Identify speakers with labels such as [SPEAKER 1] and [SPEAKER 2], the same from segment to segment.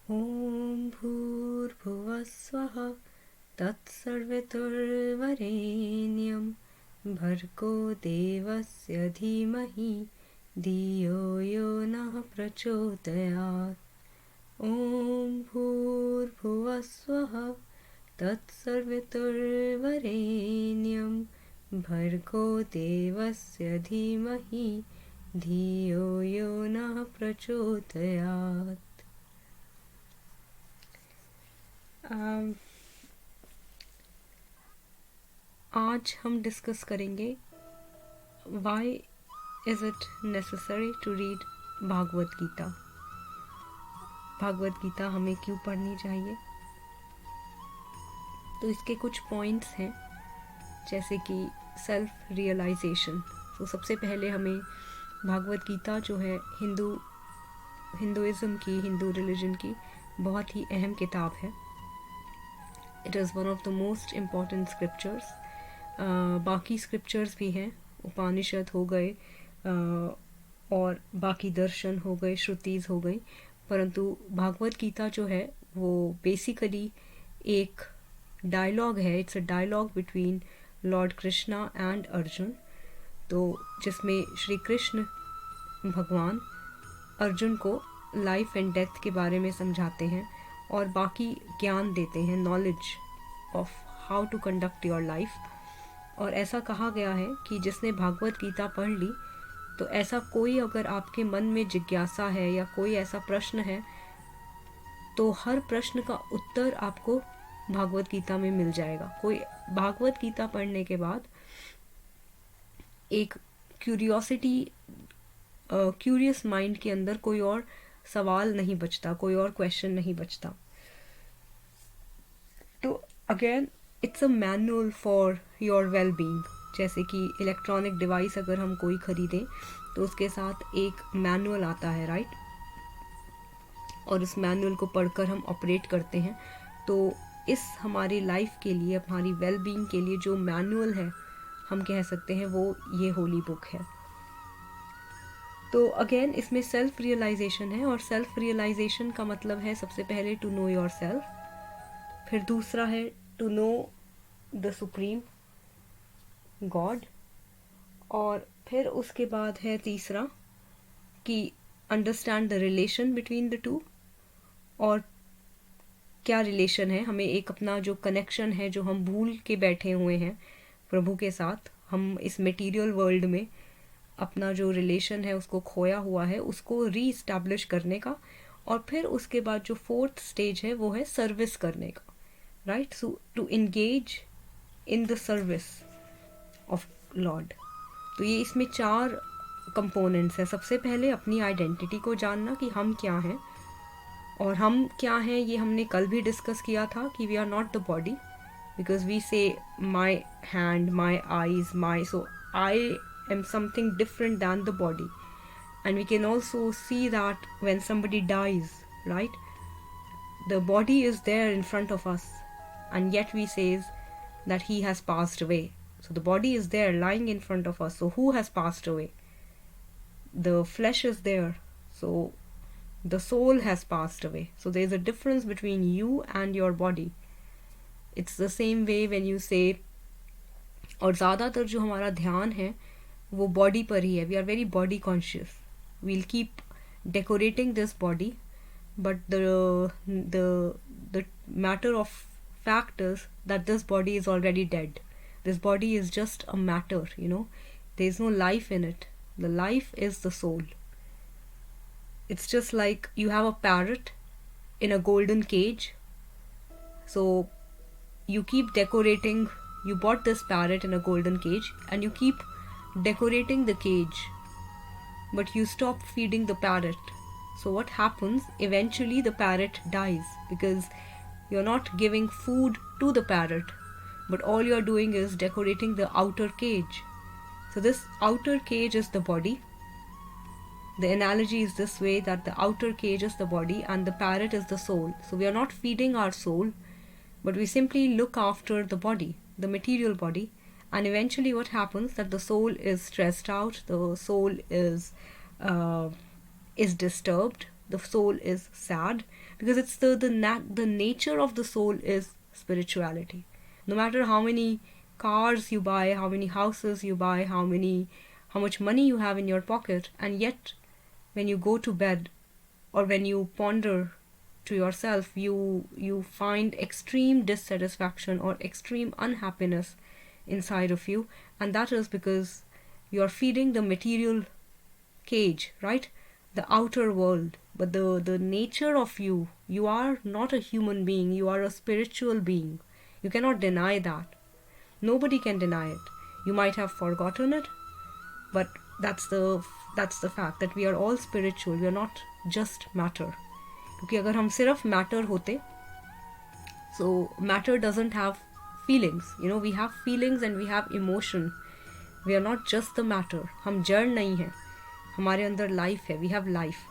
[SPEAKER 1] ॐ भूर्भुवः स्वः तत्सवितुर्वरेण्यं भर्गो देवस्य धीमहि धियो यो नः प्रचोदयात्। ॐ भूर्भुवः स्वः तत्सवितुर्वरेण्यं भर्गो देवस्य धीमहि धियो यो नः प्रचोदयात्। आज हम डिस्कस करेंगे why is it necessary to read Bhagavad Gita. Bhagavad Gita हमें क्यों पढ़नी चाहिए। तो इसके कुछ पॉइंट्स हैं, जैसे कि सेल्फ रियलाइजेशन। तो सबसे पहले हमें भागवत गीता जो है हिंदुइज़्म की, हिंदू रिलीजन की बहुत ही अहम किताब है। It is one of the most important scriptures. बाकी स्क्रिप्चर्स भी हैं, उपनिषद हो गए और बाकी दर्शन हो गए, श्रुतिज हो गई, परंतु भागवत गीता जो है वो बेसिकली एक डायलॉग है। It's a dialogue between lord Krishna and Arjun. तो जिसमें श्री कृष्ण भगवान अर्जुन को लाइफ एंड डेथ के बारे में समझाते हैं और बाकी ज्ञान देते हैं, knowledge of how to conduct your life. और ऐसा कहा गया है कि जिसने भागवत गीता पढ़ ली, तो ऐसा कोई अगर आपके मन में जिज्ञासा है या कोई ऐसा प्रश्न है, तो हर प्रश्न का उत्तर आपको भागवत गीता में मिल जाएगा। कोई भागवत गीता पढ़ने के बाद एक क्यूरियस माइंड के अंदर कोई और सवाल नहीं बचता, कोई और क्वेश्चन नहीं बचता। तो again it's a manual for your well being. जैसे कि इलेक्ट्रॉनिक डिवाइस अगर हम कोई खरीदें तो उसके साथ एक मैनुअल आता है, राइट, और उस मैनुअल को पढ़कर हम ऑपरेट करते हैं। तो इस हमारी लाइफ के लिए, हमारी वेल बीइंग के लिए जो मैनुअल है, हम कह सकते हैं वो ये होली बुक है। तो अगेन इसमें सेल्फ रियलाइजेशन है, और सेल्फ रियलाइजेशन का मतलब है सबसे पहले टू नो योर सेल्फ, फिर दूसरा है to know the supreme god, और फिर उसके बाद है तीसरा कि understand the relation between the two. और क्या रिलेशन है, हमें एक अपना जो कनेक्शन है जो हम भूल के बैठे हुए हैं प्रभु के साथ, हम इस मटेरियल वर्ल्ड में अपना जो रिलेशन है उसको खोया हुआ है, उसको रीइस्टैब्लिश करने का। और फिर उसके बाद जो फोर्थ स्टेज है वो है सर्विस करने का, right, so to engage in the service of lord. तो ये इसमें 4 कंपोनेंट्स हैं। सबसे पहले अपनी आइडेंटिटी को जानना कि हम क्या हैं, और हम क्या हैं ये हमने कल भी डिस्कस किया था कि we are not the body, because we say my hand, my eyes, my, so I am something different than the body. And we can also see that when somebody dies, right, the body is there in front of us, and yet we says that he has passed away. So the body is there lying in front of us, so who has passed away? The flesh is there, so the soul has passed away. So there is a difference between you and your body. It's the same way when you say, और ज़्यादातर जो हमारा ध्यान है वो body पर ही है। We are very body conscious, we'll keep decorating this body, but the matter of fact is that this body is already dead. This body is just a matter, you know, there is no life in it. The life is the soul. It's just like you have a parrot in a golden cage, so you keep decorating, you bought this parrot in a golden cage and you keep decorating the cage, but you stop feeding the parrot. So what happens, eventually the parrot dies because you're not giving food to the parrot, but all you're doing is decorating the outer cage. So this outer cage is the body. The analogy is this way, that the outer cage is the body and the parrot is the soul. So we are not feeding our soul, but we simply look after the body, the material body, and eventually what happens, that the soul is stressed out, the soul is disturbed, the soul is sad, because it's the nature of the soul is spirituality. No matter how many cars you buy, how many houses you buy, how much money you have in your pocket, and yet when you go to bed or when you ponder to yourself, you find extreme dissatisfaction or extreme unhappiness inside of you, and that is because you're feeding the material cage, right? The outer world. But the nature of you are not a human being, you are a spiritual being. You cannot deny that. Nobody can deny it. You might have forgotten it, but that's the fact that we are all spiritual. We are not just matter. क्योंकि अगर हम सिर्फ matter होते, so matter doesn't have feelings. We have feelings and we have emotion. We are not just the matter. हम जड़ नहीं हैं. हमारे अंदर life है. We have life.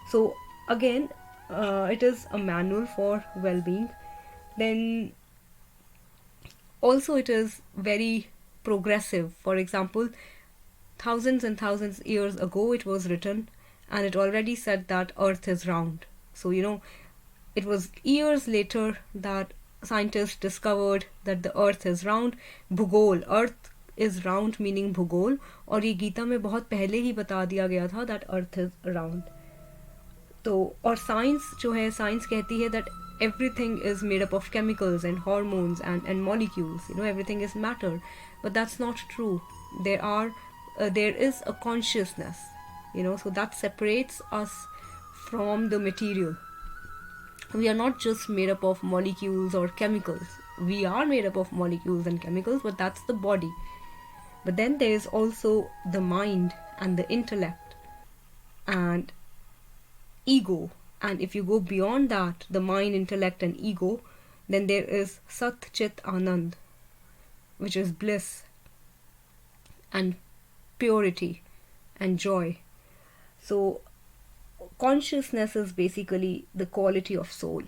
[SPEAKER 1] So again, it is a manual for well-being. Then also it is very progressive. For example, thousands and thousands years ago it was written, and it already said that earth is round. So it was years later that scientists discovered that the earth is round. भूगोल, earth is round meaning भूगोल, और ये गीता में बहुत पहले ही बता दिया गया था that earth is round. तो और साइंस जो है, साइंस कहती है that everything is made up of chemicals and hormones and molecules. Everything is matter, but that's not true. There is a consciousness, so that separates us from the material. We are not just made up of molecules or chemicals. We are made up of molecules and chemicals, but that's the body. But then there is also the mind and the intellect and ego. And if you go beyond that, the mind, intellect and ego, then there is Sat Chit Anand, which is bliss and purity and joy. So consciousness is basically the quality of soul,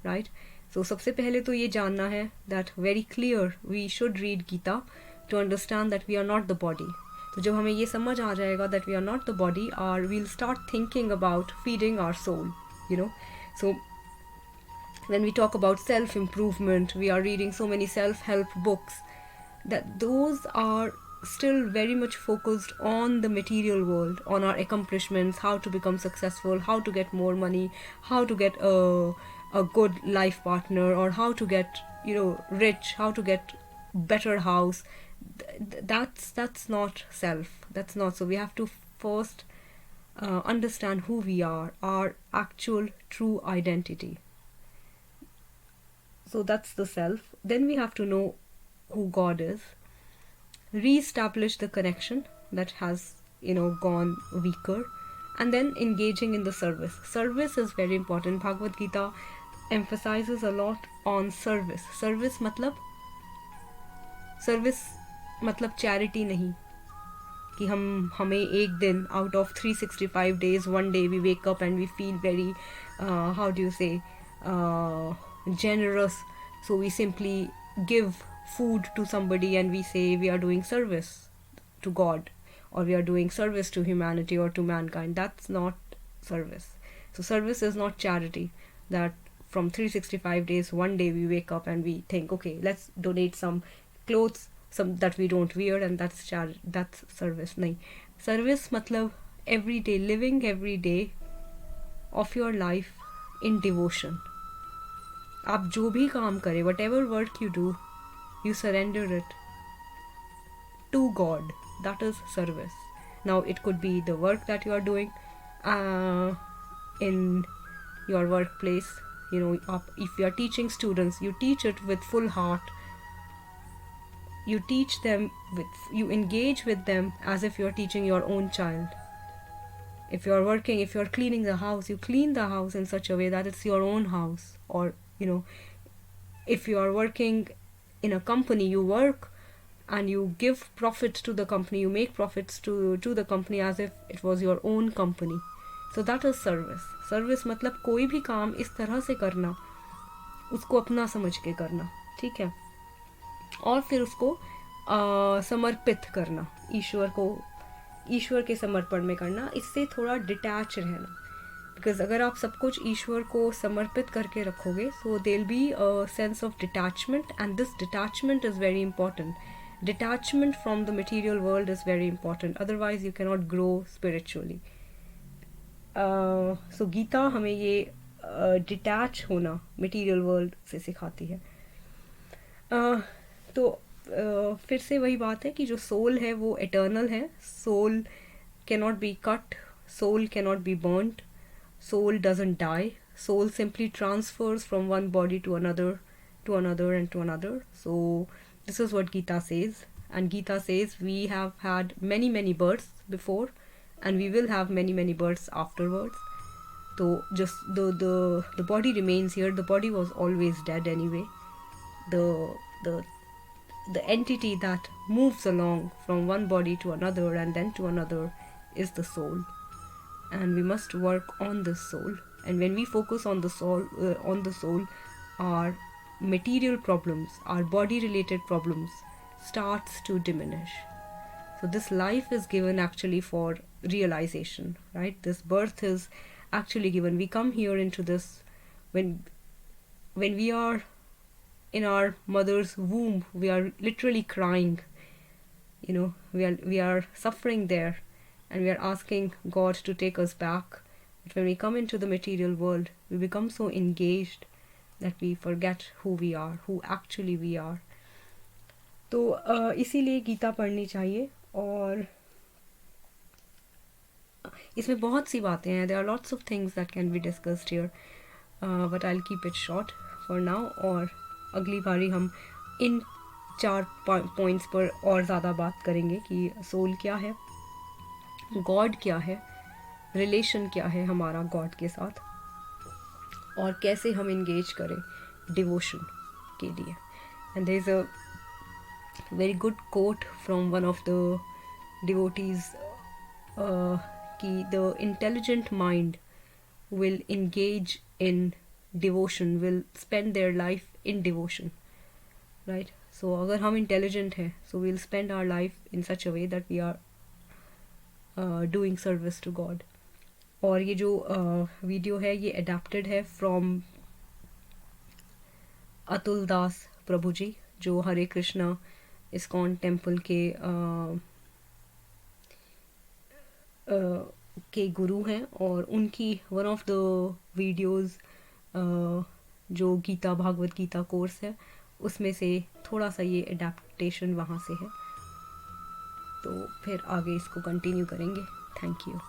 [SPEAKER 1] right? So सबसे पहले तो ये जानना है that very clear we should read Gita to understand that we are not the body. तो जब हमें ये समझ आ जाएगा that we are not the body, we'll start thinking about feeding our soul, So when we talk about self-improvement, we are reading so many self-help books, that those are still very much focused on the material world, on our accomplishments, how to become successful, how to get more money, how to get a good life partner, or how to get rich, how to get better house. That's not self. That's not. So we have to first understand who we are, our actual true identity. So that's the self. Then we have to know who God is, re-establish the connection that has gone weaker, and then engaging in the service. Service is very important. Bhagwat Gita emphasizes a lot on service. Service मतलब charity नहीं कि हमें एक दिन out of 365 days, one day we wake up and we feel very how do you say generous, so we simply give food to somebody and we say we are doing service to God, or we are doing service to humanity or to mankind. That's not service. So service is not charity, that from 365 days one day we wake up and we think, okay, let's donate some clothes that we don't wear, and that's service. nahi. Service matlab everyday, living every day of your life in devotion. आप जो भी काम करें, whatever work you do, you surrender it to God. That is service. Now it could be the work that you are doing in your workplace. If you are teaching students, you teach it with full heart. You teach them you engage with them as if you are teaching your own child. If you are working, if you are cleaning the house, you clean the house in such a way that it's your own house. Or if you are working in a company, you work and you give profit to the company, you make profits to the company as if it was your own company. So that is service. Service मतलब कोई भी काम इस तरह से करना, उसको अपना समझ के करना, ठीक है, और फिर उसको समर्पित करना, ईश्वर के समर्पण में करना, इससे थोड़ा डिटैच रहना. बिकॉज अगर आप सब कुछ ईश्वर को समर्पित करके रखोगे, सो देल be a sense of detachment, and this detachment is very important. Detachment from the material world is very important, otherwise you cannot grow spiritually. So Gita हमें ये डिटैच होना मटेरियल वर्ल्ड से सिखाती है. तो फिर से वही बात है कि जो सोल है वो एटर्नल है. Soul cannot be cut, soul cannot be burned, soul doesn't die. Soul simply transfers from one body to another, to another, and to another. So this is what Gita says, and Gita says we have had many births before, and we will have many births afterwards. So just the body remains here. The body was always dead anyway. The the entity that moves along from one body to another and then to another is the soul, and we must work on the soul. And when we focus on the soul, our material problems, our body related problems starts to diminish. So this life is given actually for realization, right? This birth is actually given. We come here into this when we are in our mother's womb, we are literally crying. We are suffering there, and we are asking God to take us back. But when we come into the material world, we become so engaged that we forget who we are, who actually we are. तो इसीलिए गीता पढ़नी चाहिए. और इसमें बहुत सी बातें हैं. There are lots of things that can be discussed here, but I'll keep it short for now. और अगली बारी हम इन 4 पॉइंट्स पर और ज़्यादा बात करेंगे कि सोल क्या है, गॉड क्या है, रिलेशन क्या है हमारा गॉड के साथ, और कैसे हम इंगेज करें डिवोशन के लिए. And there is a very good quote from one of the devotees कि the intelligent mind will engage in devotion, will spend their life in devotion, right? So अगर हम intelligent हैं, so we'll spend our life in such a way that we are doing service to God. और ये जो video है ये adapted है from Atul दास प्रभु जी, जो हरे कृष्णा इस्कॉन टेम्पल के गुरु हैं. और उनकी वन ऑफ द वीडियोस जो गीता भागवत गीता कोर्स है उसमें से थोड़ा सा ये एडेप्टेशन वहाँ से है. तो फिर आगे इसको कंटिन्यू करेंगे. Thank you.